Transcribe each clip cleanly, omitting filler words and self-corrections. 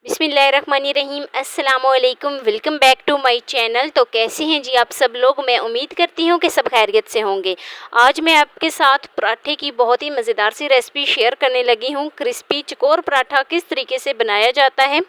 बिस्मिल्लाहिर्रहमानिर्रहीम अस्सलामुअलैकुम। Welcome back to my channel. तो कैसे हैं जी आप सब लोग। मैं उम्मीद करती हूँ कि सब खैरियत से होंगे। आज मैं आपके साथ पराठे की बहुत ही मज़ेदार सी रेसिपी शेयर करने लगी हूँ। क्रिस्पी चकोर पराठा किस तरीके से बनाया जाता है।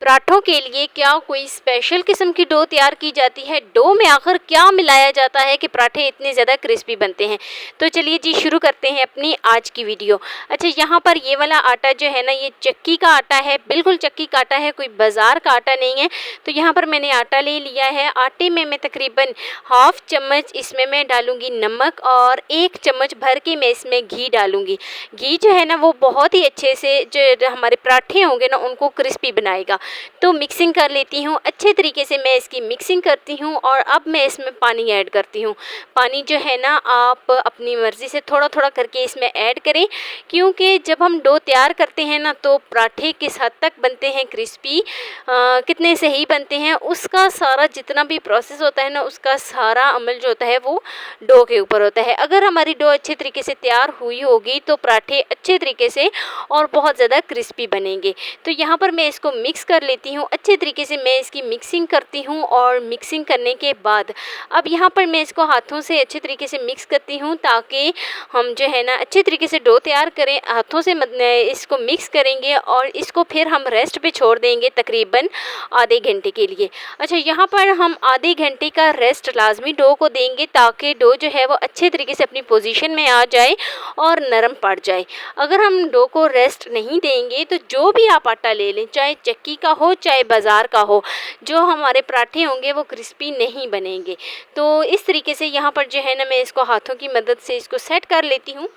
पराठों के लिए क्या कोई स्पेशल किस्म की डो तैयार की जाती है, डो में आखिर क्या मिलाया जाता है कि पराठे इतने ज़्यादा क्रिस्पी बनते हैं। तो चलिए जी शुरू करते हैं अपनी आज की वीडियो। अच्छा, यहाँ पर ये वाला आटा जो है ना, ये चक्की का आटा है, बिल्कुल चक्की का आटा है, कोई बाज़ार का आटा नहीं है। तो यहाँ पर मैंने आटा ले लिया है। आटे में मैं तकरीबन हाफ चम्मच इसमें मैं डालूँगी नमक और 1 चम्मच भर के मैं इसमें घी डालूँगी। घी जो है ना वो बहुत ही अच्छे से जो हमारे पराठे होंगे ना उनको क्रिस्पी बनाएगा। तो मिक्सिंग कर लेती हूँ अच्छे तरीके से। मैं इसकी मिक्सिंग करती हूँ और अब मैं इसमें पानी ऐड करती हूँ। पानी जो है ना आप अपनी मर्ज़ी से थोड़ा थोड़ा करके इसमें ऐड करें, क्योंकि जब हम डो तैयार करते हैं ना तो पराठे किस हद तक बनते हैं क्रिस्पी, कितने सही बनते हैं, उसका सारा जितना भी प्रोसेस होता है ना उसका सारा अमल जो होता है वो डो के ऊपर होता है। अगर हमारी डो अच्छे तरीके से तैयार हुई होगी तो पराठे अच्छे तरीके से और बहुत ज़्यादा क्रिस्पी बनेंगे। तो यहाँ पर मैं इसको मिक्स कर लेती हूँ अच्छे तरीके से। मैं इसकी मिक्सिंग करती हूँ और मिक्सिंग करने के बाद अब यहाँ पर मैं इसको हाथों से अच्छे तरीके से मिक्स करती हूँ, ताकि हम जो है ना अच्छे तरीके से डो तैयार करें। हाथों से इसको मिक्स करेंगे और इसको फिर हम रेस्ट पे छोड़ देंगे तकरीबन आधे घंटे के लिए। अच्छा, यहाँ पर हम आधे घंटे का रेस्ट लाजमी डो को देंगे, ताकि डो जो है वो अच्छे तरीके से अपनी पोजीशन में आ जाए और नरम पड़ जाए। अगर हम डो को रेस्ट नहीं देंगे तो जो भी आप आटा ले लें, चाहे चक्की का हो चाहे बाज़ार का हो, जो हमारे पराठे होंगे वो क्रिस्पी नहीं बनेंगे। तो इस तरीके से यहाँ पर जो है ना मैं इसको हाथों की मदद से इसको सेट कर लेती हूँ।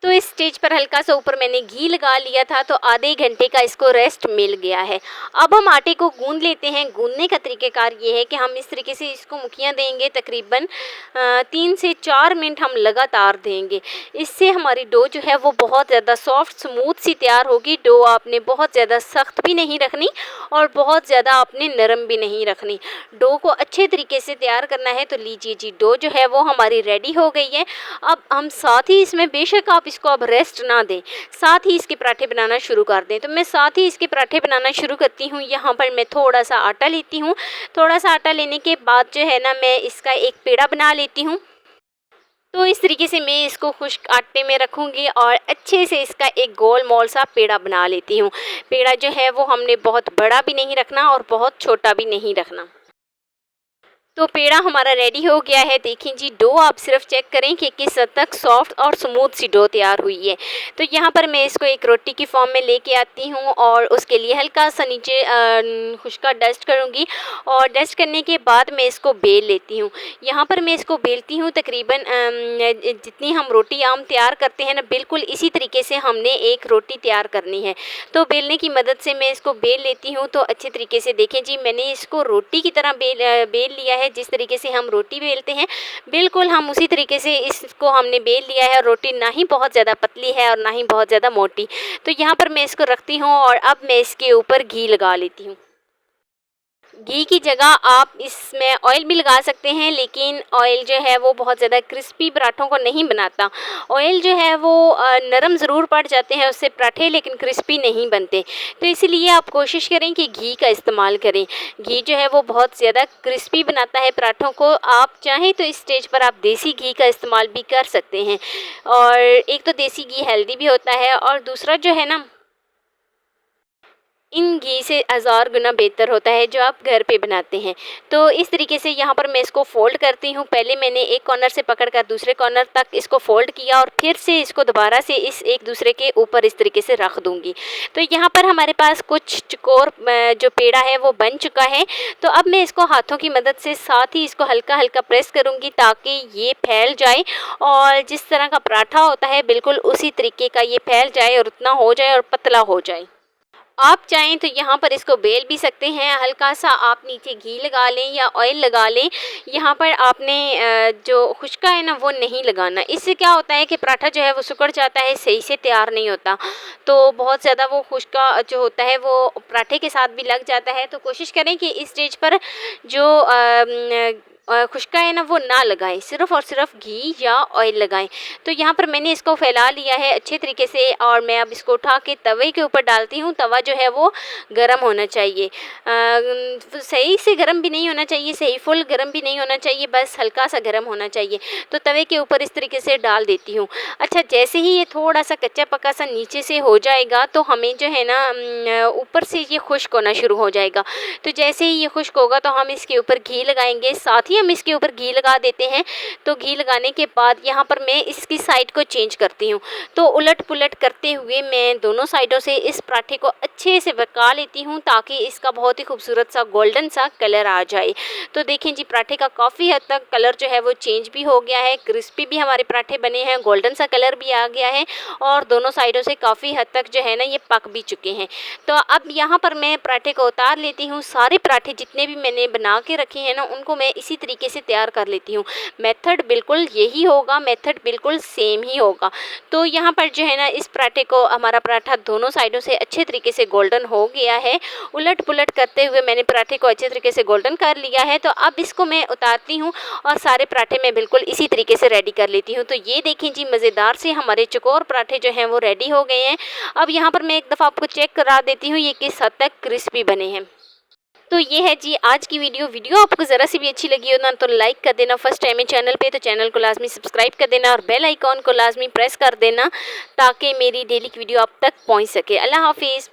तो इस स्टेज पर हल्का सा ऊपर मैंने घी लगा लिया था, तो आधे घंटे का इसको रेस्ट मिल गया है। अब हम आटे को गूंद लेते हैं। गूंदने का तरीक़ेकार ये है कि हम इस तरीके से इसको मुखियाँ देंगे, तकरीबन 3 से 4 मिनट हम लगातार देंगे। इससे हमारी डो जो है वो बहुत ज़्यादा सॉफ्ट स्मूथ सी तैयार होगी। डो आपने बहुत ज़्यादा सख्त भी नहीं रखनी और बहुत ज़्यादा आपने नरम भी नहीं रखनी। डो को अच्छे तरीके से तैयार करना है। तो लीजिए जी, डो जो है वो हमारी रेडी हो गई है। अब हम साथ ही इसमें, बेशक आप इसको अब रेस्ट ना दें, साथ ही इसके पराठे बनाना शुरू कर दें। तो मैं साथ ही इसके पराठे बनाना शुरू करती हूँ। यहाँ पर मैं थोड़ा सा आटा लेती हूँ। थोड़ा सा आटा लेने के बाद जो है ना मैं इसका एक पेड़ा बना लेती हूँ। तो इस तरीके से मैं इसको खुश्क आटे में रखूँगी और अच्छे से इसका एक गोल मोल सा पेड़ा बना लेती हूँ। पेड़ा जो है वो हमने बहुत बड़ा भी नहीं रखना और बहुत छोटा भी नहीं रखना। तो पेड़ा हमारा रेडी हो गया है। देखें जी, डो आप सिर्फ चेक करें कि किस हद तक सॉफ्ट और स्मूथ सी डो तैयार हुई है। तो यहाँ पर मैं इसको एक रोटी की फॉर्म में लेके आती हूँ और उसके लिए हल्का सा नीचे खुश्का डस्ट करूँगी और डस्ट करने के बाद मैं इसको बेल लेती हूँ। यहाँ पर मैं इसको बेलती हूँ तकरीबन जितनी हम रोटी आम तैयार करते हैं ना, बिल्कुल इसी तरीके से हमने एक रोटी तैयार करनी है। तो बेलने की मदद से मैं इसको बेल लेती हूँ। तो अच्छे तरीके से देखें जी, मैंने इसको रोटी की तरह बेल लिया है। जिस तरीके से हम रोटी बेलते हैं बिल्कुल हम उसी तरीके से इसको हमने बेल लिया है। रोटी ना ही बहुत ज़्यादा पतली है और ना ही बहुत ज़्यादा मोटी। तो यहाँ पर मैं इसको रखती हूँ और अब मैं इसके ऊपर घी लगा लेती हूँ। घी की जगह आप इसमें ऑयल भी लगा सकते हैं, लेकिन ऑयल जो है वो बहुत ज़्यादा क्रिस्पी पराठों को नहीं बनाता। ऑयल जो है वो नरम ज़रूर पड़ जाते हैं उससे पराठे, लेकिन क्रिस्पी नहीं बनते। तो इसीलिए आप कोशिश करें कि घी का इस्तेमाल करें। घी जो है वो बहुत ज़्यादा क्रिस्पी बनाता है पराठों को। आप चाहें तो इस स्टेज पर आप देसी घी का इस्तेमाल भी कर सकते हैं। और एक तो देसी घी हेल्दी भी होता है और दूसरा जो है ना, इन घी से हज़ार गुना बेहतर होता है जो आप घर पे बनाते हैं। तो इस तरीके से यहाँ पर मैं इसको फ़ोल्ड करती हूँ। पहले मैंने एक कॉर्नर से पकड़कर दूसरे कॉर्नर तक इसको फ़ोल्ड किया और फिर से इसको दोबारा से इस एक दूसरे के ऊपर इस तरीके से रख दूँगी। तो यहाँ पर हमारे पास कुछ चकोर जो पेड़ा है वो बन चुका है। तो अब मैं इसको हाथों की मदद से साथ ही इसको हल्का हल्का प्रेस करूँगी, ताकि ये फैल जाए और जिस तरह का पराठा होता है बिल्कुल उसी तरीके का ये फैल जाए और उतना हो जाए और पतला हो जाए। आप चाहें तो यहाँ पर इसको बेल भी सकते हैं। हल्का सा आप नीचे घी लगा लें या ऑयल लगा लें। यहाँ पर आपने जो खुश्का है ना वो नहीं लगाना। इससे क्या होता है कि पराठा जो है वो सिकुड़ जाता है, सही से तैयार नहीं होता। तो बहुत ज़्यादा वो खुश्का जो होता है वो पराठे के साथ भी लग जाता है। तो कोशिश करें कि इस स्टेज पर जो खुशका है ना वो ना लगाएं, सिर्फ़ और सिर्फ घी या ऑयल लगाएं। तो यहाँ पर मैंने इसको फैला लिया है अच्छे तरीके से और मैं अब इसको उठा के तवे के ऊपर डालती हूँ। तवा जो है वो गरम होना चाहिए, सही से गरम भी नहीं होना चाहिए, सही फुल गरम भी नहीं होना चाहिए, बस हल्का सा गरम होना चाहिए। तो तवे के ऊपर इस तरीके से डाल देती हूँ। अच्छा, जैसे ही ये थोड़ा सा कच्चा पक्का सा नीचे से हो जाएगा तो हमें जो है ना ऊपर से ये खुश्क होना शुरू हो जाएगा। तो जैसे ही ये खुश्क होगा तो हम इसके ऊपर घी लगाएंगे, साथ ही हम इसके ऊपर घी लगा देते हैं। तो घी लगाने के बाद यहाँ पर मैं इसकी साइड को चेंज करती हूँ। तो उलट पुलट करते हुए मैं दोनों साइडों से इस पराठे को अच्छे से पका लेती हूँ ताकि इसका बहुत ही खूबसूरत सा गोल्डन सा कलर आ जाए। तो देखें जी, पराठे का काफ़ी हद तक कलर जो है वो चेंज भी हो गया है, क्रिस्पी भी हमारे पराठे बने हैं, गोल्डन सा कलर भी आ गया है और दोनों साइडों से काफ़ी हद तक जो है ना ये पक भी चुके हैं। तो अब यहाँ पर मैं पराठे को उतार लेती हूँ। सारे पराठे जितने भी मैंने बना के रखे हैं ना उनको मैं इसी तरीके से तैयार कर लेती हूँ। मेथड बिल्कुल यही होगा, मेथड बिल्कुल सेम ही होगा। तो यहाँ पर जो है ना इस पराठे को, हमारा पराठा दोनों साइडों से अच्छे तरीके से गोल्डन हो गया है। उलट पुलट करते हुए मैंने पराठे को अच्छे तरीके से गोल्डन कर लिया है। तो अब इसको मैं उतारती हूँ और सारे पराठे मैं बिल्कुल इसी तरीके से रेडी कर लेती हूँ। तो ये देखें जी, मज़ेदार से हमारे चकोर पराठे जो हैं वो रेडी हो गए हैं। अब यहाँ पर मैं एक दफ़ा आपको चेक करा देती हूँ ये किस हद तक क्रिस्पी बने हैं। तो ये है जी आज की वीडियो आपको ज़रा सी भी अच्छी लगी हो ना तो लाइक कर देना। फर्स्ट टाइम है चैनल पे तो चैनल को लाजमी सब्सक्राइब कर देना और बेल आइकॉन को लाजमी प्रेस कर देना ताकि मेरी डेली की वीडियो आप तक पहुंच सके। अल्लाह हाफिज़।